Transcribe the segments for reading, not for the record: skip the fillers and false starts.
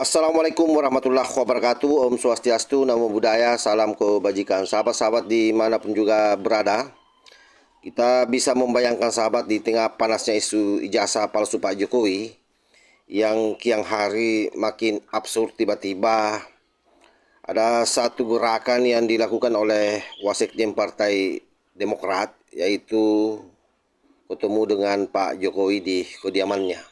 Assalamualaikum warahmatullahi wabarakatuh. Om Swastiastu, Namo Buddhaya, salam kebajikan. Sahabat-sahabat dimanapun juga berada, kita bisa membayangkan sahabat di tengah panasnya isu ijazah palsu Pak Jokowi yang kiang hari makin absurd. Tiba-tiba ada satu gerakan yang dilakukan oleh Wasekjen Partai Demokrat, yaitu ketemu dengan Pak Jokowi di kediamannya.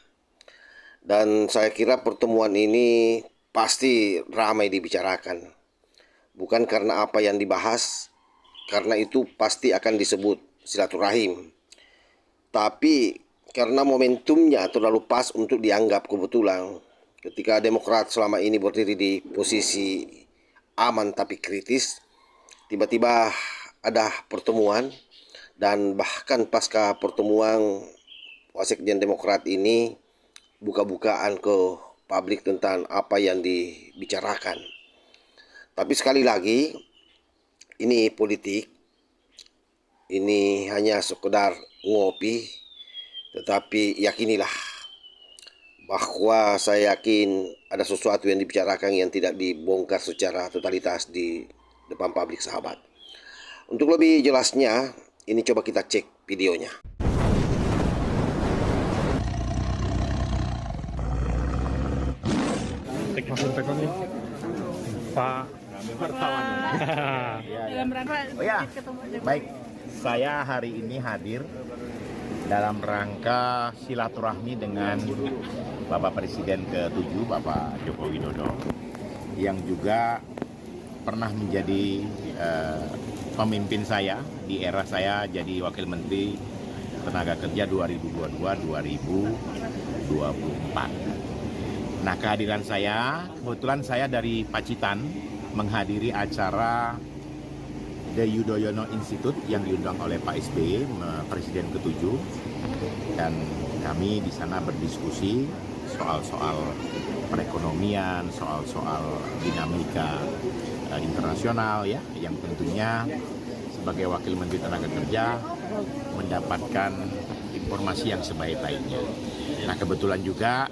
Dan saya kira pertemuan ini pasti ramai dibicarakan. Bukan karena apa yang dibahas, karena itu pasti akan disebut silaturahim. Tapi karena momentumnya terlalu pas untuk dianggap kebetulan. Ketika Demokrat selama ini berdiri di posisi aman tapi kritis, tiba-tiba ada pertemuan. Dan bahkan pasca pertemuan, Wasekjen Demokrat ini buka-bukaan ke publik tentang apa yang dibicarakan. Tapi sekali lagi, ini politik, ini hanya sekedar ngopi, tetapi yakinilah bahwa saya yakin ada sesuatu yang dibicarakan yang tidak dibongkar secara totalitas di depan publik sahabat. Untuk lebih jelasnya, ini coba kita cek videonya. Langsung tekan nih Pak wartawan. Dalam rangka Oh ya, ketemu Jokowi. baik. Saya hari ini hadir dalam rangka silaturahmi dengan Bapak Presiden ke-7, Bapak Joko Widodo, yang juga pernah menjadi pemimpin saya di era saya jadi Wakil Menteri Tenaga Kerja 2022-2024. Nah, kehadiran saya, kebetulan saya dari Pacitan menghadiri acara The Yudhoyono Institute yang diundang oleh Pak SBY, Presiden ke-7, dan kami di sana berdiskusi soal-soal perekonomian, soal-soal dinamika internasional ya, yang tentunya sebagai Wakil Menteri Tenaga Kerja mendapatkan informasi yang sebaik-baiknya. Nah, kebetulan juga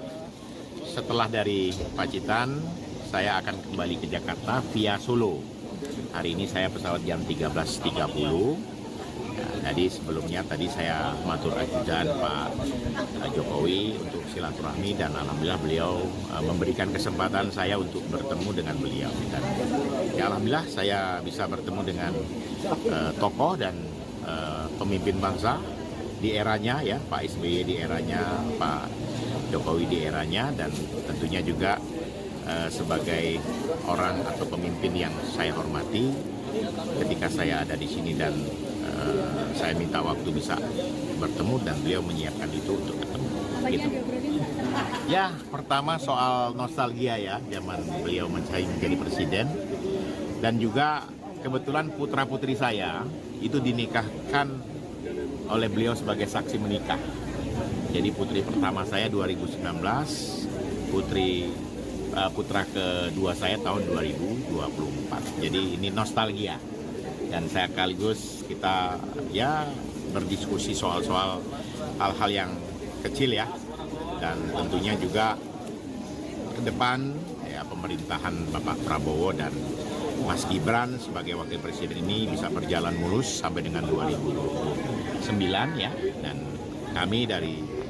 setelah dari Pacitan, saya akan kembali ke Jakarta via Solo. Hari ini saya pesawat jam 13.30. Jadi sebelumnya tadi saya matur ajudan Pak Jokowi untuk silaturahmi, dan alhamdulillah beliau memberikan kesempatan saya untuk bertemu dengan beliau. Dan ya alhamdulillah saya bisa bertemu dengan tokoh dan pemimpin bangsa di eranya ya, Pak SBY di eranya, Pak Jokowi di eranya, dan tentunya juga sebagai orang atau pemimpin yang saya hormati ketika saya ada di sini, dan saya minta waktu bisa bertemu dan beliau menyiapkan itu untuk ketemu. Gitu. Ya, pertama soal nostalgia ya, zaman beliau menjadi presiden, dan juga kebetulan putra-putri saya itu dinikahkan oleh beliau sebagai saksi menikah. Jadi putri pertama saya 2019, putra kedua saya tahun 2024. Jadi ini nostalgia, dan saya sekaligus kita ya berdiskusi soal-soal hal-hal yang kecil ya, dan tentunya juga ke depan ya pemerintahan Bapak Prabowo dan Mas Gibran sebagai Wakil Presiden ini bisa berjalan mulus sampai dengan 2029 ya, dan kami dari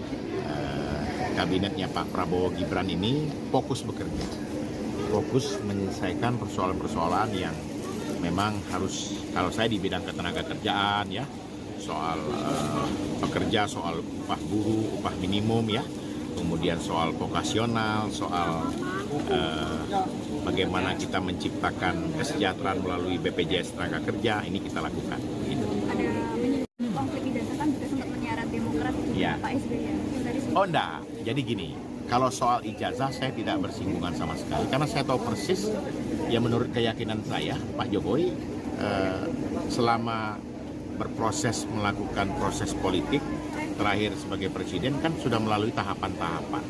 kabinetnya Pak Prabowo Gibran ini fokus bekerja, fokus menyelesaikan persoalan-persoalan yang memang harus, kalau saya di bidang ketenaga kerjaan ya, soal pekerja, soal upah buruh, upah minimum ya, kemudian soal vokasional, soal bagaimana kita menciptakan kesejahteraan melalui BPJS Tenaga Kerja, ini kita lakukan. Gitu. Ada menyinggung konflik ijazah kan juga sempat menyarat Demokrat juga Ya. Pak SBY ya. Oh enggak, jadi gini, kalau soal ijazah saya tidak bersinggungan sama sekali, karena saya tahu persis ya, menurut keyakinan saya Pak Jokowi selama berproses melakukan proses politik terakhir sebagai presiden kan sudah melalui tahapan-tahapan.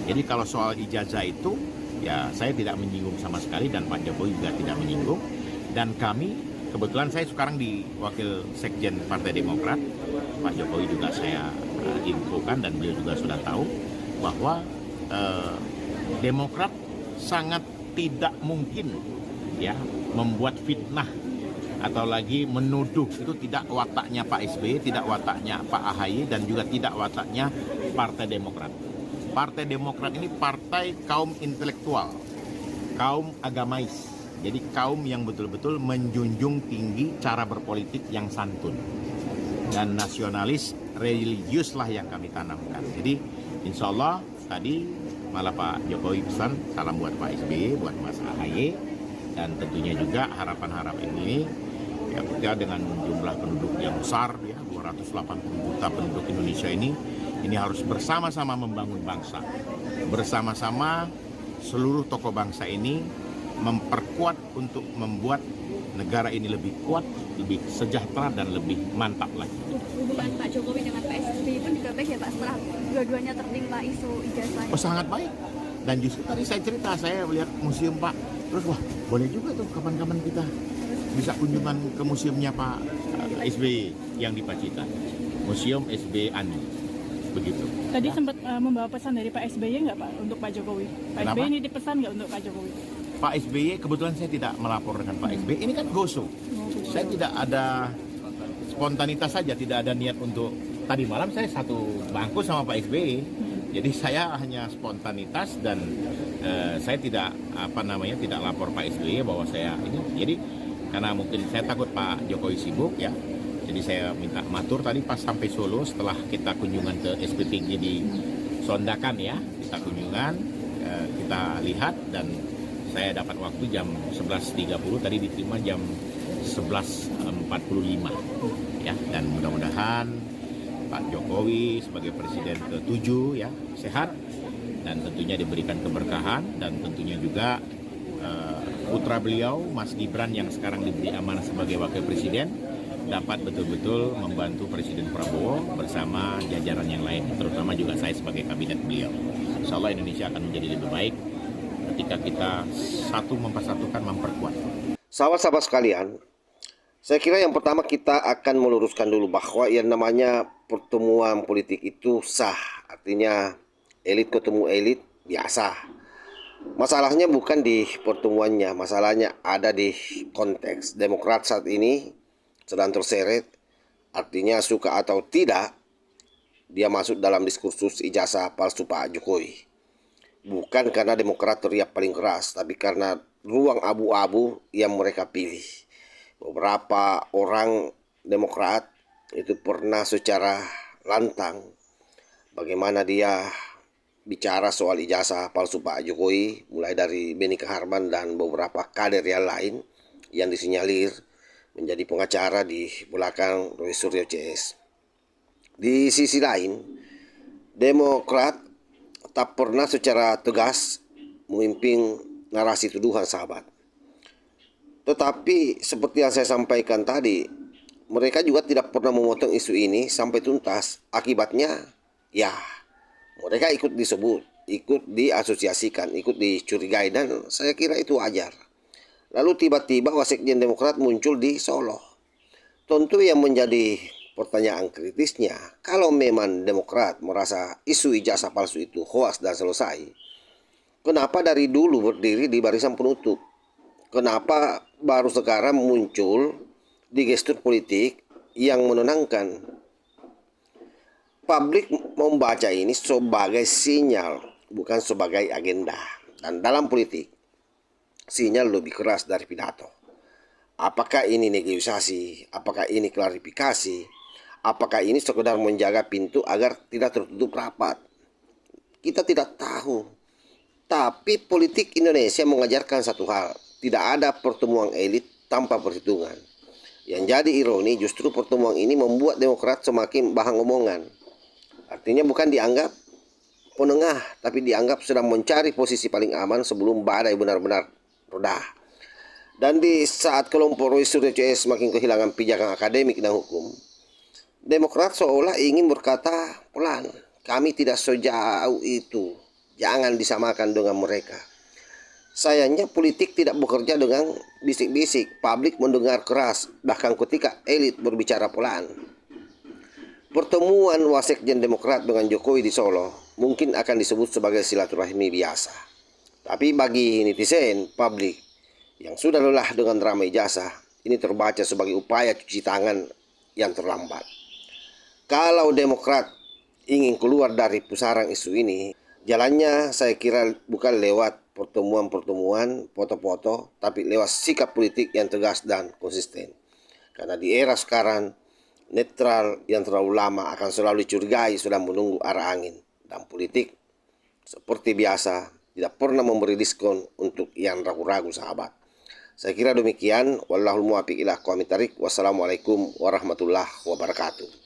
Jadi kalau soal ijazah itu ya saya tidak menyinggung sama sekali, dan Pak Jokowi juga tidak menyinggung. Dan kami, kebetulan saya sekarang di Wakil Sekjen Partai Demokrat, Pak Jokowi juga saya infokan, dan beliau juga sudah tahu bahwa Demokrat sangat tidak mungkin ya membuat fitnah atau lagi menuduh. Itu tidak wataknya Pak SBY, tidak wataknya Pak AHY, dan juga tidak wataknya Partai Demokrat. Partai Demokrat ini partai kaum intelektual, kaum agamais. Jadi kaum yang betul-betul menjunjung tinggi cara berpolitik yang santun. Dan nasionalis religius lah yang kami tanamkan. Jadi insya Allah tadi malah Pak Jokowi pesan salam buat Pak SBY, buat Mas AHY. Dan tentunya juga harapan-harapan ini ya dengan jumlah penduduk yang besar ya 280 juta penduduk Indonesia ini harus bersama-sama membangun bangsa. Bersama-sama seluruh tokoh bangsa ini memperkuat untuk membuat negara ini lebih kuat, lebih sejahtera dan lebih mantap lagi. Hubungan Pak Jokowi dengan Pak SBY pun juga baik ya Pak setelah dua-duanya tertimpa isu ijazah. Oh, sangat baik. Dan justru tadi saya cerita, saya melihat museum Pak, terus wah boleh juga tuh kapan-kapan kita bisa kunjungan ke museumnya Pak SBY yang di Pacitan, Museum SBY Ani, begitu. Tadi sempat membawa pesan dari Pak SBY nggak Pak untuk Pak Jokowi? Pak Kenapa? SBY ini dipesan nggak untuk Pak Jokowi? Pak SBY kebetulan saya tidak melapor dengan Pak SBY, ini kan goso. Saya tidak ada spontanitas saja, tidak ada niat untuk, tadi malam saya satu bangku sama Pak SBY. Jadi saya hanya spontanitas dan saya tidak tidak lapor Pak SBY bahwa saya ini. Jadi karena mungkin saya takut Pak Jokowi sibuk ya. Jadi saya minta matur tadi pas sampai Solo setelah kita kunjungan ke SPTG di Sondakan ya. Kita kunjungan, kita lihat dan saya dapat waktu jam 11.30, tadi diterima jam 11.45 ya. Dan mudah-mudahan Pak Jokowi sebagai presiden ke-7 ya sehat dan tentunya diberikan keberkahan, dan tentunya juga putra beliau Mas Gibran yang sekarang diberi amanah sebagai wakil presiden dapat betul-betul membantu Presiden Prabowo bersama jajaran yang lain, terutama juga saya sebagai kabinet beliau. Insya Allah Indonesia akan menjadi lebih baik ketika kita satu mempersatukan, memperkuat. Sahabat-sahabat sekalian, saya kira yang pertama kita akan meluruskan dulu bahwa yang namanya pertemuan politik itu sah. Artinya elit ketemu elit biasa. Masalahnya bukan di pertemuannya, masalahnya ada di konteks. Demokrat saat ini sedang terseret, artinya suka atau tidak, dia masuk dalam diskursus ijazah palsu Pak Jokowi. Bukan karena Demokrat teriak paling keras, tapi karena ruang abu-abu yang mereka pilih. Beberapa orang Demokrat itu pernah secara lantang bagaimana dia bicara soal ijazah palsu Pak Jokowi, mulai dari Benny Kaharman dan beberapa kader yang lain yang disinyalir menjadi pengacara di belakang Roy Suryo CS. Di sisi lain, Demokrat tak pernah secara tegas memimpin narasi tuduhan sahabat. Tetapi seperti yang saya sampaikan tadi, mereka juga tidak pernah memotong isu ini sampai tuntas. Akibatnya, ya mereka ikut disebut, ikut diasosiasikan, ikut dicurigai, dan saya kira itu wajar. Lalu tiba-tiba Wasekjen Demokrat muncul di Solo. Tentu yang menjadi pertanyaan kritisnya, kalau memang Demokrat merasa isu ijazah palsu itu hoaks dan selesai, kenapa dari dulu berdiri di barisan penutup? Kenapa baru sekarang muncul di gestur politik yang menenangkan? Publik membaca ini sebagai sinyal, bukan sebagai agenda. Dan dalam politik, sinyal lebih keras dari pidato. Apakah ini negosiasi? Apakah ini klarifikasi? Apakah ini sekedar menjaga pintu agar tidak tertutup rapat? Kita tidak tahu. Tapi politik Indonesia mengajarkan satu hal. Tidak ada pertemuan elit tanpa perhitungan. Yang jadi ironi justru pertemuan ini membuat Demokrat semakin bahan omongan. Artinya bukan dianggap penengah, tapi dianggap sedang mencari posisi paling aman sebelum badai benar-benar reda. Dan di saat kelompok Roy Suryo CS semakin kehilangan pijakan akademik dan hukum, Demokrat seolah ingin berkata pelan, kami tidak sejauh itu, jangan disamakan dengan mereka. Sayangnya politik tidak bekerja dengan bisik-bisik, publik mendengar keras, bahkan ketika elit berbicara pelan. Pertemuan Wasekjen Demokrat dengan Jokowi di Solo mungkin akan disebut sebagai silaturahmi biasa. Tapi bagi netizen, publik yang sudah lelah dengan drama ijazah, ini terbaca sebagai upaya cuci tangan yang terlambat. Kalau Demokrat ingin keluar dari pusaran isu ini, jalannya saya kira bukan lewat pertemuan-pertemuan, foto-foto, tapi lewat sikap politik yang tegas dan konsisten. Karena di era sekarang, netral yang terlalu lama akan selalu dicurigai sudah menunggu arah angin. Dan politik, seperti biasa, tidak pernah memberi diskon untuk yang ragu-ragu, sahabat. Saya kira demikian. Wallahul muwaffiq ila aqwamit thoriq. Wassalamualaikum warahmatullahi wabarakatuh.